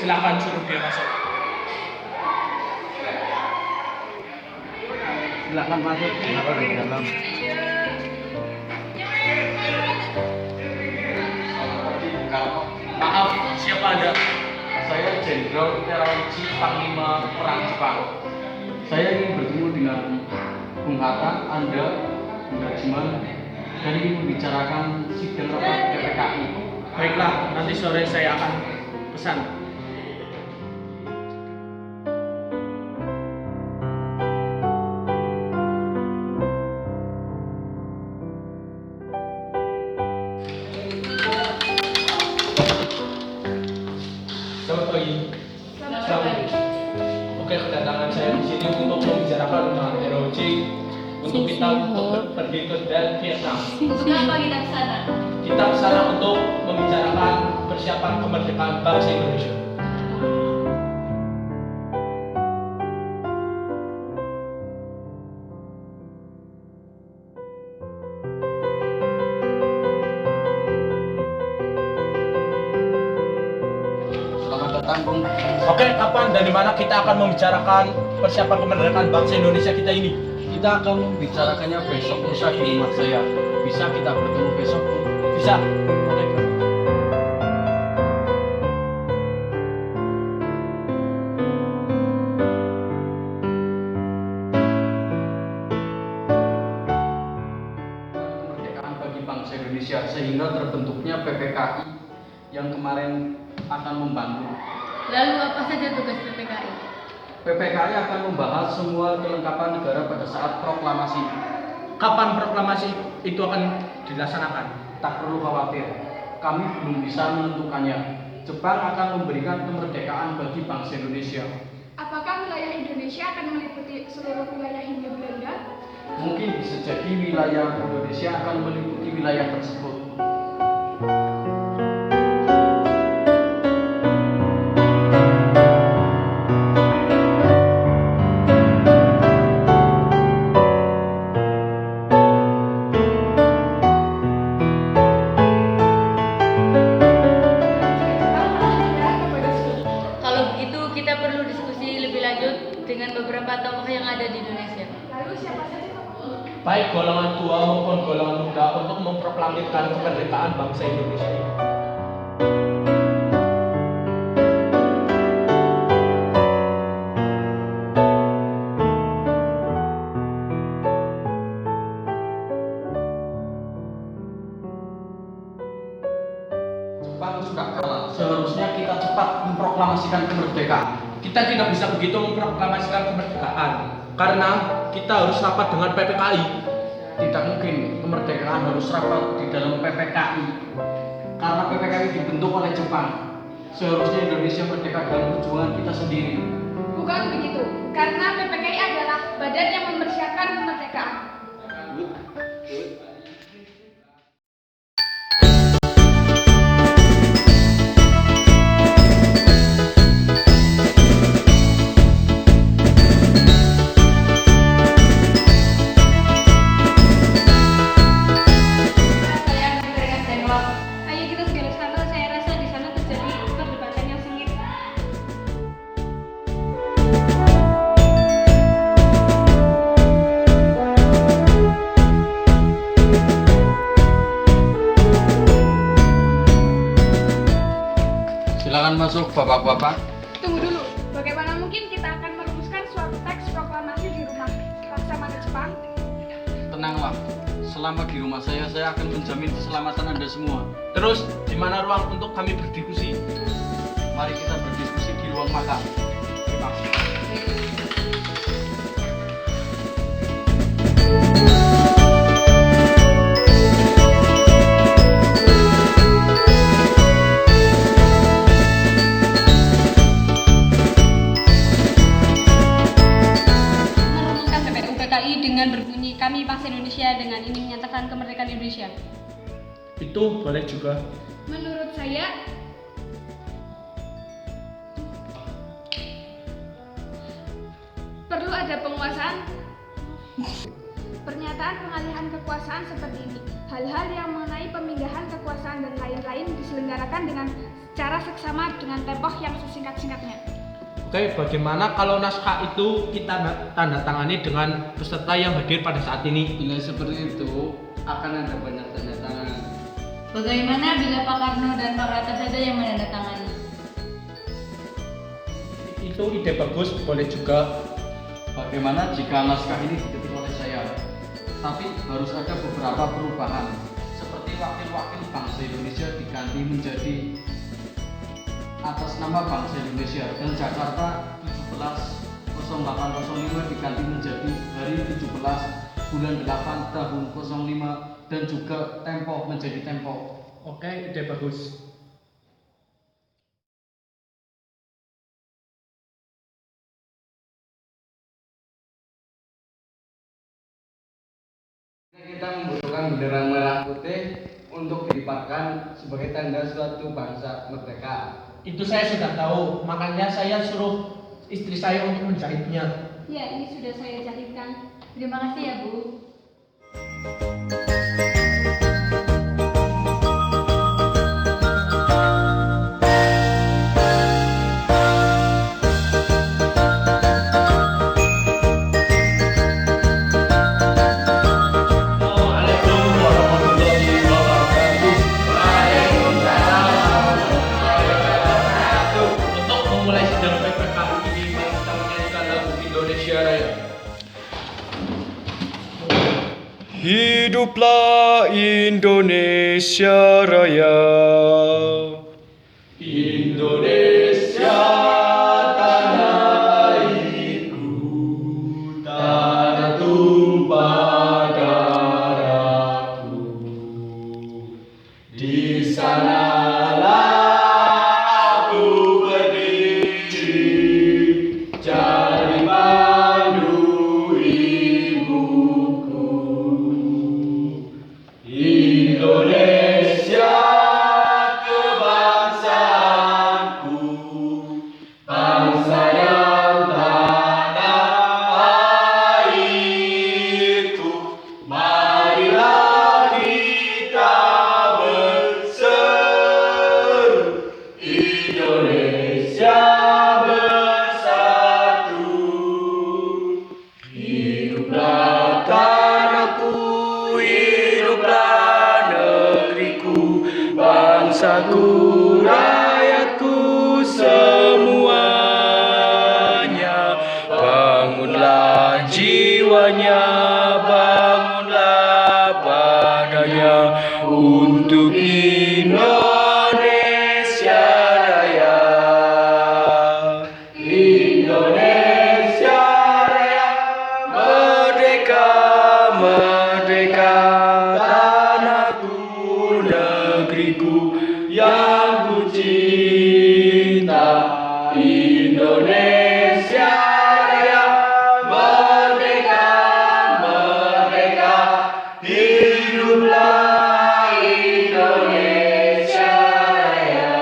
Silakan suruh dia masuk. Silakan masuk. Kenapa di dalam? Maaf, siapa Anda? Saya Jenderal Terawanci Panglima Perang Jepang. Saya ingin bertemu dengan Bung Hatta, Anda, Bung Rajiman, dan ingin membicarakan sidang rapat PPKI. Baiklah, nanti sore saya akan pesan. Selamat pagi. Selamat pagi. Oke, kedatangan saya di sini untuk membicarakan tentang ROC untuk kita untuk pergi ke Vietnam. Untuk apa kita ke sana? Kita ke sana untuk membicarakan persiapan kemerdekaan bangsa Indonesia. Selamat datang, Bung. Oke, kapan dan di mana kita akan membicarakan persiapan kemerdekaan bangsa Indonesia kita ini? Kita akan membicarakannya besok lusa di rumah saya. Bisa kita bertemu besok, Bung? Bisa. Oke. Kemerdekaan bagi bangsa Indonesia sehingga terbentuknya PPKI yang kemarin akan membantu. Lalu apa saja tugas PPKI? PPKI akan membahas semua kelengkapan negara pada saat proklamasi. Kapan proklamasi itu akan dilaksanakan? Tak perlu khawatir, kami belum bisa menentukannya. Jepang akan memberikan kemerdekaan bagi bangsa Indonesia. Apakah wilayah Indonesia akan meliputi seluruh wilayah Hindia Belanda? Mungkin bisa jadi wilayah Indonesia akan meliputi wilayah tersebut. Kalau begitu kita perlu diskusi lebih lanjut dengan beberapa tokoh yang ada di Indonesia. Lalu siapa saja tokoh? Baik golongan tua maupun golongan muda untuk memproklamirkan kemerdekaan bangsa Indonesia ini. Jepang sudah kalah. Seharusnya kita cepat memproklamasikan kemerdekaan. Kita tidak bisa begitu memproklamasikan kemerdekaan karena kita harus rapat dengan PPKI. Tidak mungkin kemerdekaan harus rapat di dalam PPKI. Karena PPKI dibentuk oleh Jepang. Seharusnya Indonesia merdeka dengan perjuangan kita sendiri. Bukan begitu, karena PPKI adalah badan yang mempersiapkan kemerdekaan. silakan masuk Bapak-bapak. Tunggu dulu, bagaimana mungkin kita akan merumuskan suatu teks proklamasi di rumah Laksamana Jepang? Tenanglah, selama di rumah saya akan menjamin keselamatan Anda semua. Terus, di mana ruang untuk kami berdiskusi? Mari kita berdiskusi di ruang makan. Terima kasih. Merumuskan PPU PKI dengan berbunyi kami bangsa Indonesia dengan ini menyatakan kemerdekaan Indonesia. Itu boleh juga. Menurut saya, perlu ada penguasaan. Pernyataan pengalihan kekuasaan seperti ini. Hal-hal yang mengenai pemindahan kekuasaan dan lain-lain diselenggarakan dengan secara seksama dengan tempo yang sesingkat-singkatnya. Oke, bagaimana kalau naskah itu kita tanda tangani dengan peserta yang hadir pada saat ini? Bila seperti itu, akan ada banyak tanda tangan. Bagaimana bila Pak Karno dan Pak Rata saja yang menandatangani? Itu ide bagus, boleh juga. Bagaimana jika naskah ini diketik oleh saya? Tapi harus ada beberapa perubahan, seperti wakil-wakil bangsa Indonesia diganti menjadi atas nama bangsa Indonesia dan Jakarta 17/08/05 diganti menjadi hari 17 bulan 8 tahun 05 dan juga tempo menjadi tempo. Oke, ide bagus. Kita membutuhkan bendera merah putih untuk dilibatkan sebagai tanda suatu bangsa merdeka. Itu saya sudah tahu, makanya saya suruh istri saya untuk menjahitnya. Ya, ini sudah saya jahitkan. Terima kasih ya Bu. Untuk memulai sidang PPK ini, mari kita menyanyikan lagu Indonesia Raya. Hiduplah Indonesia Raya. Indonesia tanah airku, tanah tumpah darahku. Di sanalah aku berdiri, jadi pandu ibuku. Indonesia kebangsaanku, bangsa yang tanah airku. Marilah kita berseru, Indonesia bersatu. Hiduplah tanahku, hiduplah negeriku, bangsaku, rakyatku semuanya. Bangunlah jiwanya, bangunlah badannya untuk Indonesia Raya. Indonesia Raya, merdeka, merdeka, tanahku, negeriku yang ku cinta. Indonesia Raya, merdeka, merdeka, hiduplah Indonesia Raya.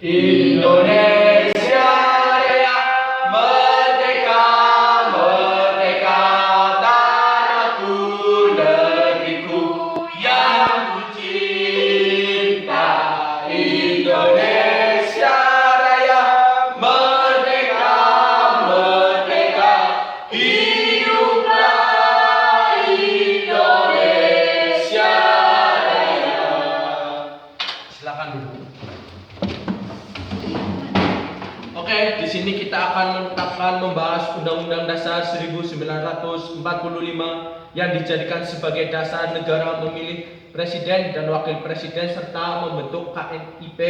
Indonesia Raya, merdeka, merdeka, tanahku, negeriku yang ku cinta. Indonesia Raya, merdeka. sini kita akan menetapkan membahas Undang-Undang Dasar 1945 yang dijadikan sebagai dasar negara memilih presiden dan wakil presiden serta membentuk KNIP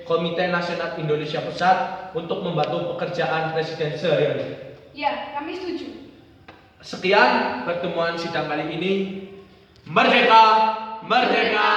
Komite Nasional Indonesia Pusat untuk membantu pekerjaan presiden sehari-hari. Ya, kami setuju. Sekian pertemuan sidang kali ini. Merdeka, merdeka,